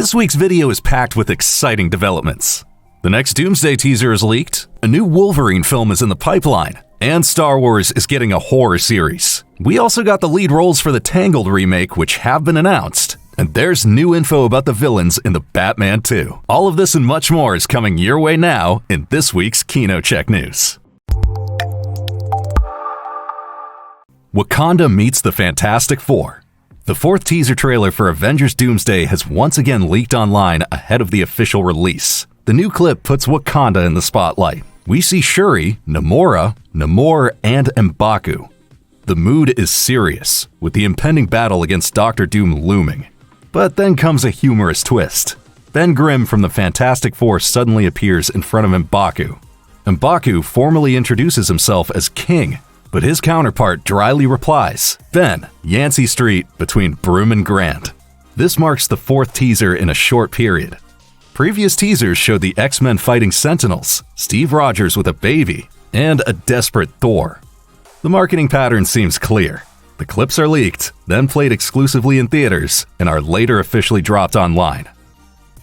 This week's video is packed with exciting developments. The next Doomsday teaser is leaked, a new Wolverine film is in the pipeline, and Star Wars is getting a horror series. We also got the lead roles for the Tangled remake, which have been announced, and there's new info about the villains in the Batman 2. All of this and much more is coming your way now in this week's KinoCheck News. Wakanda meets the Fantastic Four. The fourth teaser trailer for Avengers Doomsday has once again leaked online ahead of the official release. The new clip puts Wakanda in the spotlight. We see Shuri, Namora, Namor, and M'Baku. The mood is serious, with the impending battle against Dr. Doom looming. But then comes a humorous twist. Ben Grimm from the Fantastic Four suddenly appears in front of M'Baku. M'Baku formally introduces himself as King, but his counterpart dryly replies, "Ben, Yancey Street between Broome and Grand." This marks the fourth teaser in a short period. Previous teasers showed the X-Men fighting Sentinels, Steve Rogers with a baby, and a desperate Thor. The marketing pattern seems clear. The clips are leaked, then played exclusively in theaters, and are later officially dropped online.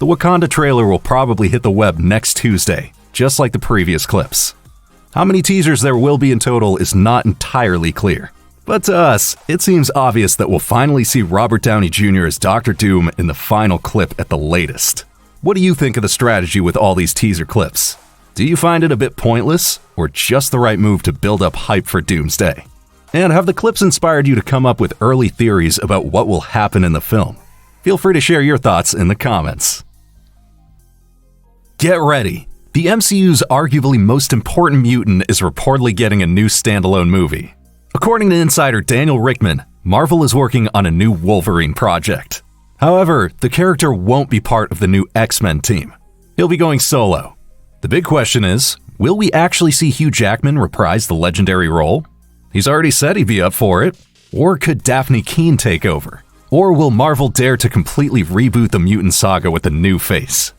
The Wakanda trailer will probably hit the web next Tuesday, just like the previous clips. How many teasers there will be in total is not entirely clear. But to us, it seems obvious that we'll finally see Robert Downey Jr. as Dr. Doom in the final clip at the latest. What do you think of the strategy with all these teaser clips? Do you find it a bit pointless, or just the right move to build up hype for Doomsday? And have the clips inspired you to come up with early theories about what will happen in the film? Feel free to share your thoughts in the comments. Get ready! The MCU's arguably most important mutant is reportedly getting a new standalone movie. According to insider Daniel Richtman, Marvel is working on a new Wolverine project. However, the character won't be part of the new X-Men team. He'll be going solo. The big question is, will we actually see Hugh Jackman reprise the legendary role? He's already said he'd be up for it. Or could Daphne Keane take over? Or will Marvel dare to completely reboot the mutant saga with a new face?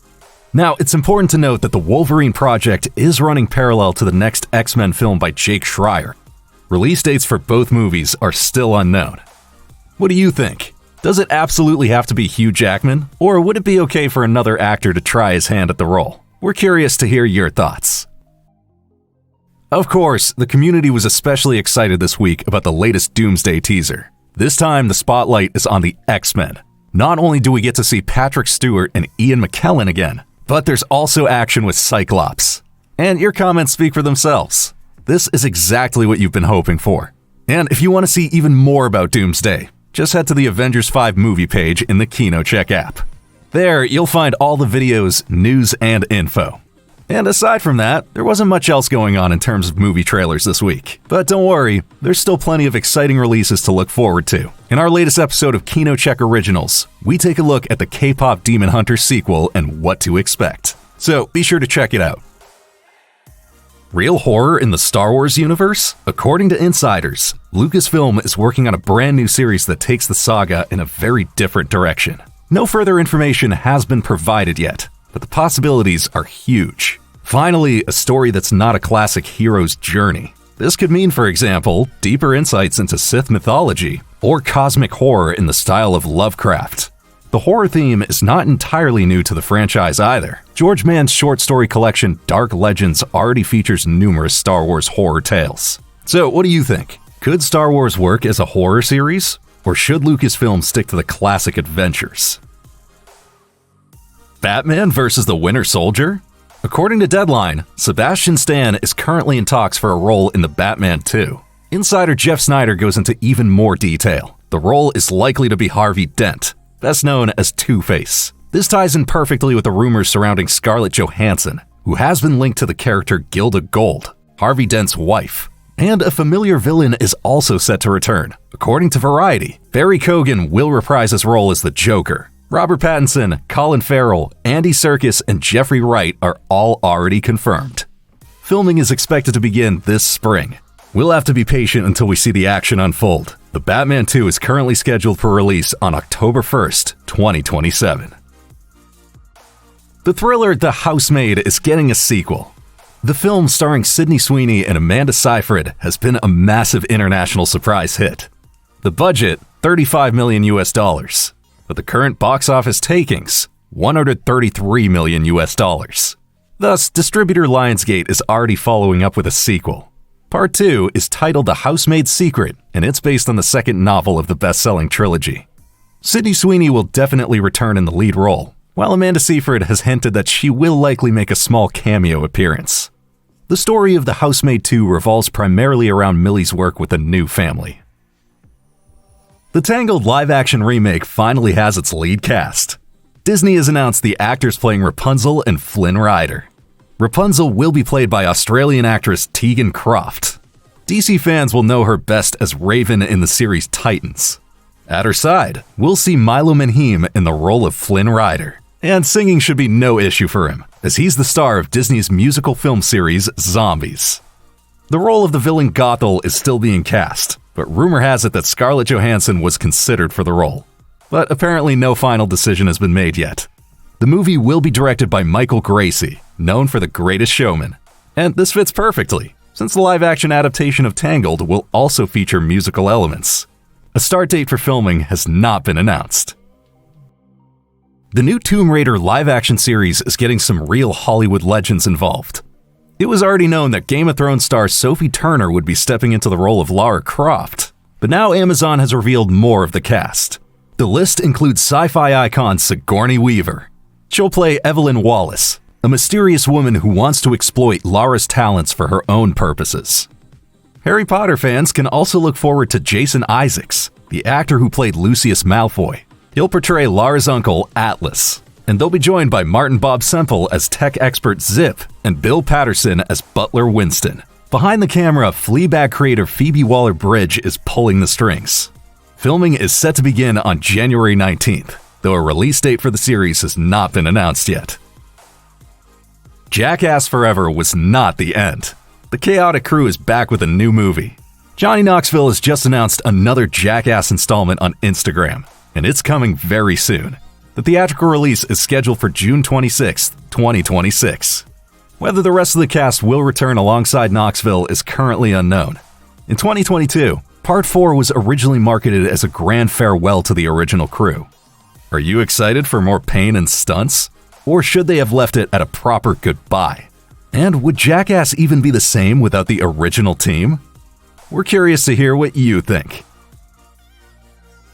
Now, it's important to note that the Wolverine project is running parallel to the next X-Men film by Jake Schreier. Release dates for both movies are still unknown. What do you think? Does it absolutely have to be Hugh Jackman, or would it be okay for another actor to try his hand at the role? We're curious to hear your thoughts. Of course, the community was especially excited this week about the latest Doomsday teaser. This time, the spotlight is on the X-Men. Not only do we get to see Patrick Stewart and Ian McKellen again, but there's also action with Cyclops. And your comments speak for themselves. This is exactly what you've been hoping for. And if you want to see even more about Doomsday, just head to the Avengers 5 movie page in the KinoCheck app. There, you'll find all the videos, news, and info. And aside from that, there wasn't much else going on in terms of movie trailers this week. But don't worry, there's still plenty of exciting releases to look forward to. In our latest episode of KinoCheck Originals, we take a look at the K-pop Demon Hunter sequel and what to expect. So be sure to check it out. Real horror in the Star Wars universe? According to insiders, Lucasfilm is working on a brand new series that takes the saga in a very different direction. No further information has been provided yet, but the possibilities are huge. Finally, a story that's not a classic hero's journey. This could mean, for example, deeper insights into Sith mythology, or cosmic horror in the style of Lovecraft. The horror theme is not entirely new to the franchise either. George Mann's short story collection Dark Legends already features numerous Star Wars horror tales. So what do you think? Could Star Wars work as a horror series? Or should Lucasfilm stick to the classic adventures? Batman vs. the Winter Soldier? According to Deadline, Sebastian Stan is currently in talks for a role in the Batman 2. Insider Jeff Snyder goes into even more detail. The role is likely to be Harvey Dent, best known as Two-Face. This ties in perfectly with the rumors surrounding Scarlett Johansson, who has been linked to the character Gilda Gold, Harvey Dent's wife. And a familiar villain is also set to return. According to Variety, Barry Keoghan will reprise his role as the Joker. Robert Pattinson, Colin Farrell, Andy Serkis, and Jeffrey Wright are all already confirmed. Filming is expected to begin this spring. We'll have to be patient until we see the action unfold. The Batman 2 is currently scheduled for release on October 1st, 2027. The thriller The Housemaid is getting a sequel. The film starring Sydney Sweeney and Amanda Seyfried has been a massive international surprise hit. The budget, $35 million US, but the current box office takings, $133 million US dollars. Thus, distributor Lionsgate is already following up with a sequel. Part 2 is titled The Housemaid's Secret, and it's based on the second novel of the best-selling trilogy. Sydney Sweeney will definitely return in the lead role, while Amanda Seyfried has hinted that she will likely make a small cameo appearance. The story of The Housemaid 2 revolves primarily around Millie's work with a new family. The Tangled live-action remake finally has its lead cast. Disney has announced the actors playing Rapunzel and Flynn Rider. Rapunzel will be played by Australian actress Tegan Croft. DC fans will know her best as Raven in the series Titans. At her side, we'll see Milo Manheim in the role of Flynn Rider. And singing should be no issue for him, as he's the star of Disney's musical film series Zombies. The role of the villain Gothel is still being cast, but rumor has it that Scarlett Johansson was considered for the role. But apparently no final decision has been made yet. The movie will be directed by Michael Gracie, known for The Greatest Showman. And this fits perfectly, since the live-action adaptation of Tangled will also feature musical elements. A start date for filming has not been announced. The new Tomb Raider live-action series is getting some real Hollywood legends involved. It was already known that Game of Thrones star Sophie Turner would be stepping into the role of Lara Croft, but now Amazon has revealed more of the cast. The list includes sci-fi icon Sigourney Weaver. She'll play Evelyn Wallace, a mysterious woman who wants to exploit Lara's talents for her own purposes. Harry Potter fans can also look forward to Jason Isaacs, the actor who played Lucius Malfoy. He'll portray Lara's uncle, Atlas, and they'll be joined by Martin Bob Semple as tech expert Zip and Bill Patterson as Butler Winston. Behind the camera, Fleabag creator Phoebe Waller-Bridge is pulling the strings. Filming is set to begin on January 19th, though a release date for the series has not been announced yet. Jackass Forever was not the end. The chaotic crew is back with a new movie. Johnny Knoxville has just announced another Jackass installment on Instagram, and it's coming very soon. The theatrical release is scheduled for June 26, 2026. Whether the rest of the cast will return alongside Knoxville is currently unknown. In 2022, Part 4 was originally marketed as a grand farewell to the original crew. Are you excited for more pain and stunts? Or should they have left it at a proper goodbye? And would Jackass even be the same without the original team? We're curious to hear what you think.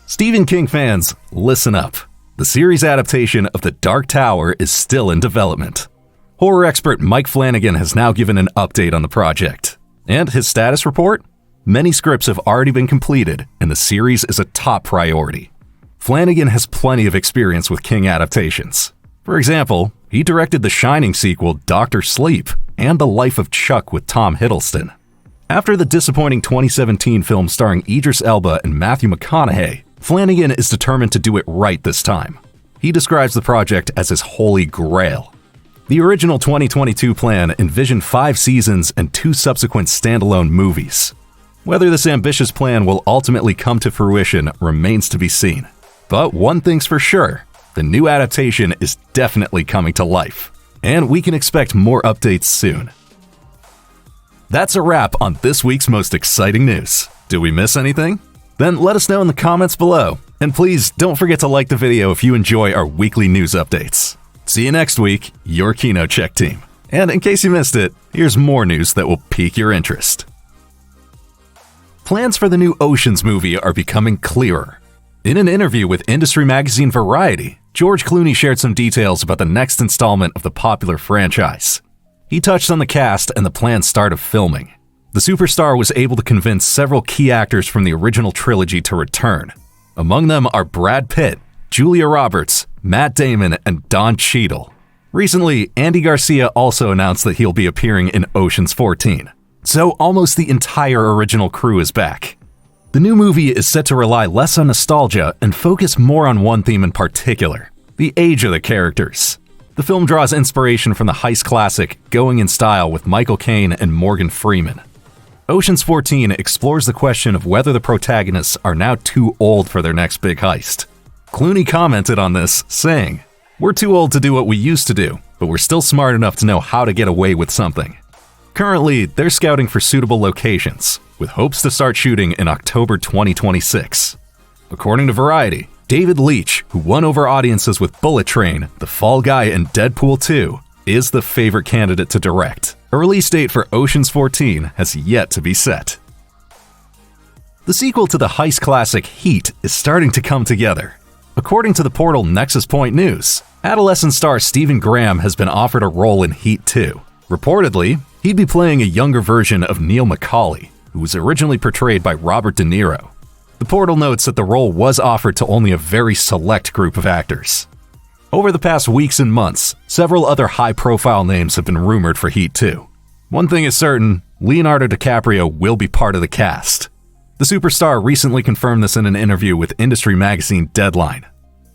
Stephen King fans, listen up. The series adaptation of The Dark Tower is still in development. Horror expert Mike Flanagan has now given an update on the project. And his status report? Many scripts have already been completed, and the series is a top priority. Flanagan has plenty of experience with King adaptations. For example, he directed the Shining sequel Dr. Sleep and The Life of Chuck with Tom Hiddleston. After the disappointing 2017 film starring Idris Elba and Matthew McConaughey, Flanagan is determined to do it right this time. He describes the project as his holy grail. The original 2022 plan envisioned 5 seasons and 2 subsequent standalone movies. Whether this ambitious plan will ultimately come to fruition remains to be seen. But one thing's for sure, the new adaptation is definitely coming to life, and we can expect more updates soon. That's a wrap on this week's most exciting news. Did we miss anything? Then let us know in the comments below, and please don't forget to like the video if you enjoy our weekly news updates. See you next week, your KinoCheck team. And in case you missed it, here's more news that will pique your interest. Plans for the new Oceans movie are becoming clearer. In an interview with industry magazine Variety, George Clooney shared some details about the next installment of the popular franchise. He touched on the cast and the planned start of filming. The superstar was able to convince several key actors from the original trilogy to return. Among them are Brad Pitt, Julia Roberts, Matt Damon, and Don Cheadle. Recently, Andy Garcia also announced that he'll be appearing in Ocean's 14. So almost the entire original crew is back. The new movie is set to rely less on nostalgia and focus more on one theme in particular, the age of the characters. The film draws inspiration from the heist classic Going in Style with Michael Caine and Morgan Freeman. Ocean's 14 explores the question of whether the protagonists are now too old for their next big heist. Clooney commented on this, saying, "We're too old to do what we used to do, but we're still smart enough to know how to get away with something." Currently, they're scouting for suitable locations, with hopes to start shooting in October 2026. According to Variety, David Leitch, who won over audiences with Bullet Train, The Fall Guy, and Deadpool 2, is the favorite candidate to direct. A release date for Ocean's 14 has yet to be set. The sequel to the heist classic Heat is starting to come together. According to the portal Nexus Point News, Adolescence star Stephen Graham has been offered a role in Heat 2. Reportedly, he'd be playing a younger version of Neil McCauley, who was originally portrayed by Robert De Niro. The portal notes that the role was offered to only a very select group of actors. Over the past weeks and months, several other high-profile names have been rumored for Heat 2. One thing is certain, Leonardo DiCaprio will be part of the cast. The superstar recently confirmed this in an interview with industry magazine Deadline.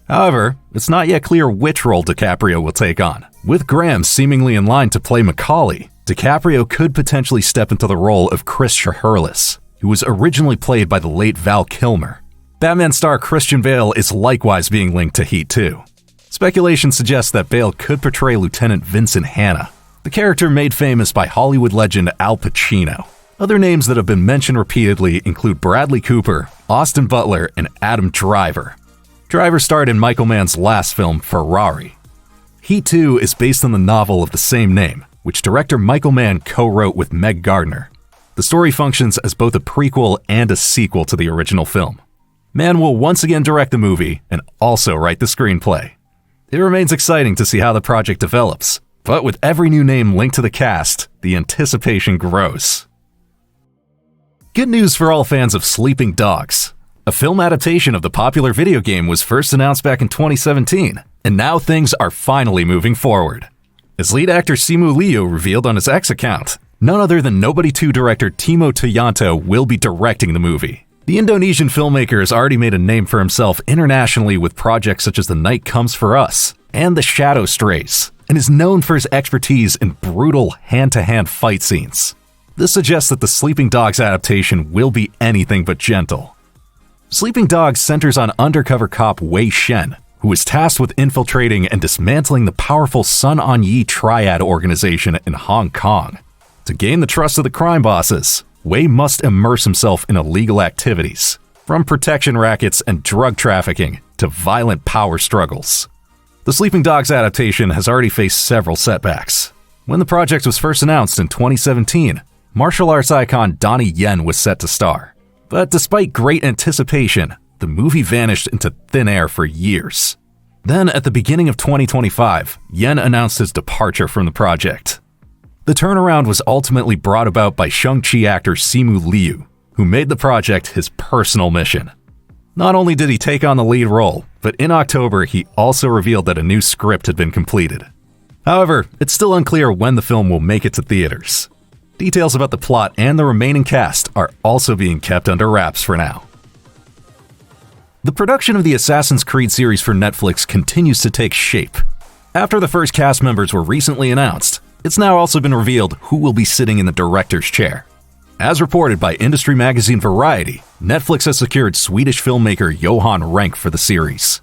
However, it's not yet clear which role DiCaprio will take on. With Graham seemingly in line to play McCauley, DiCaprio could potentially step into the role of Chris Shiherlis, who was originally played by the late Val Kilmer. Batman star Christian Bale is likewise being linked to Heat 2. Speculation suggests that Bale could portray Lieutenant Vincent Hanna, the character made famous by Hollywood legend Al Pacino. Other names that have been mentioned repeatedly include Bradley Cooper, Austin Butler, and Adam Driver. Driver starred in Michael Mann's last film, Ferrari. Heat 2 is based on the novel of the same name, which director Michael Mann co-wrote with Meg Gardner. The story functions as both a prequel and a sequel to the original film. Mann will once again direct the movie and also write the screenplay. It remains exciting to see how the project develops, but with every new name linked to the cast, the anticipation grows. Good news for all fans of Sleeping Dogs. A film adaptation of the popular video game was first announced back in 2017, and now things are finally moving forward. As lead actor Simu Liu revealed on his X account, none other than Nobody 2 director Timo Tjahjanto will be directing the movie. The Indonesian filmmaker has already made a name for himself internationally with projects such as The Night Comes for Us and The Shadow Strays, and is known for his expertise in brutal hand-to-hand fight scenes. This suggests that the Sleeping Dogs adaptation will be anything but gentle. Sleeping Dogs centers on undercover cop Wei Shen, who is tasked with infiltrating and dismantling the powerful Sun On Yee Triad organization in Hong Kong. To gain the trust of the crime bosses, Wei must immerse himself in illegal activities, from protection rackets and drug trafficking to violent power struggles. The Sleeping Dogs adaptation has already faced several setbacks. When the project was first announced in 2017, martial arts icon Donnie Yen was set to star. But despite great anticipation, the movie vanished into thin air for years. Then, at the beginning of 2025, Yen announced his departure from the project. The turnaround was ultimately brought about by Shang-Chi actor Simu Liu, who made the project his personal mission. Not only did he take on the lead role, but in October he also revealed that a new script had been completed. However, it's still unclear when the film will make it to theaters. Details about the plot and the remaining cast are also being kept under wraps for now. The production of the Assassin's Creed series for Netflix continues to take shape. After the first cast members were recently announced, it's now also been revealed who will be sitting in the director's chair. As reported by industry magazine Variety, Netflix has secured Swedish filmmaker Johan Renck for the series.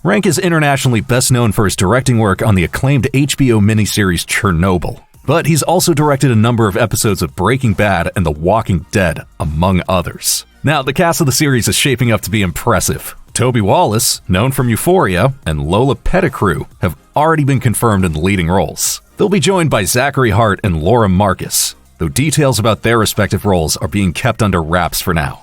Renck is internationally best known for his directing work on the acclaimed HBO miniseries Chernobyl, but he's also directed a number of episodes of Breaking Bad and The Walking Dead, among others. Now, the cast of the series is shaping up to be impressive. Toby Wallace, known from Euphoria, and Lola Pettigrew have already been confirmed in the leading roles. They'll be joined by Zachary Hart and Laura Marcus, though details about their respective roles are being kept under wraps for now.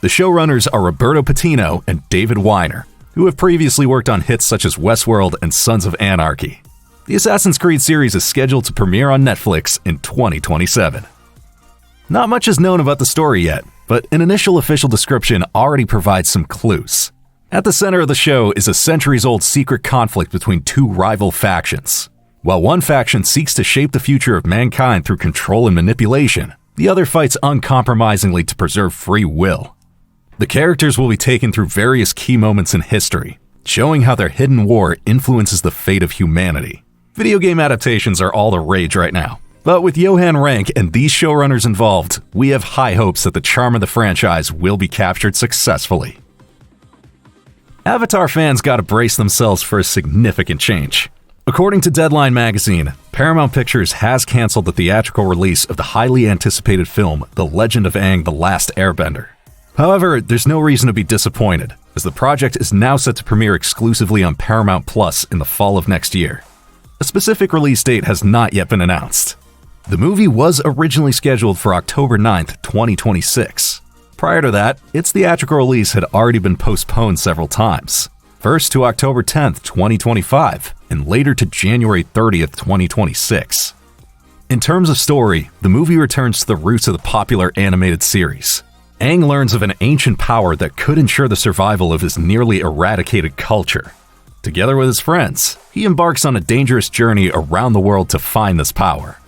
The showrunners are Roberto Patino and David Weiner, who have previously worked on hits such as Westworld and Sons of Anarchy. The Assassin's Creed series is scheduled to premiere on Netflix in 2027. Not much is known about the story yet, but an initial official description already provides some clues. At the center of the show is a centuries-old secret conflict between two rival factions. While one faction seeks to shape the future of mankind through control and manipulation, the other fights uncompromisingly to preserve free will. The characters will be taken through various key moments in history, showing how their hidden war influences the fate of humanity. Video game adaptations are all the rage right now, but with Johan Renck and these showrunners involved, we have high hopes that the charm of the franchise will be captured successfully. Avatar fans gotta brace themselves for a significant change. According to Deadline magazine, Paramount Pictures has canceled the theatrical release of the highly anticipated film The Legend of Aang: The Last Airbender. However, there's no reason to be disappointed. as the project is now set to premiere exclusively on Paramount Plus in the fall of next year. A specific release date has not yet been announced. The movie was originally scheduled for October 9th, 2026. Prior to that, its theatrical release had already been postponed several times. First to October 10th, 2025, and later to January 30th, 2026. In terms of story, the movie returns to the roots of the popular animated series. Aang learns of an ancient power that could ensure the survival of his nearly eradicated culture. Together with his friends, he embarks on a dangerous journey around the world to find this power.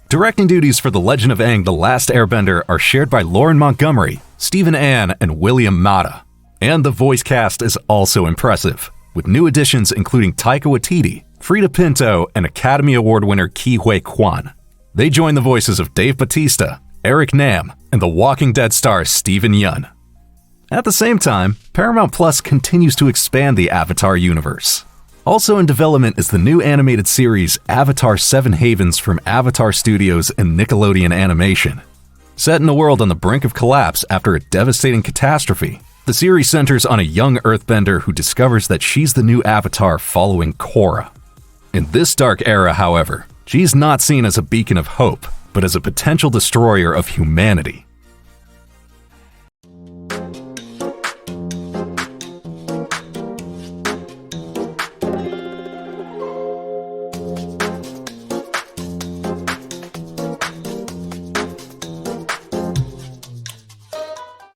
Directing duties for The Legend of Aang: The Last Airbender are shared by Lauren Montgomery, Stephen Ann, and William Mata. And the voice cast is also impressive, with new additions including Taika Waititi, Frida Pinto, and Academy Award winner Ke Huy Quan. They join the voices of Dave Bautista, Eric Nam, and The Walking Dead star Steven Yeun. At the same time, Paramount Plus continues to expand the Avatar universe. Also in development is the new animated series Avatar 7 Havens from Avatar Studios and Nickelodeon Animation. Set in a world on the brink of collapse after a devastating catastrophe, the series centers on a young earthbender who discovers that she's the new Avatar following Korra. In this dark era, however, she's not seen as a beacon of hope, but as a potential destroyer of humanity.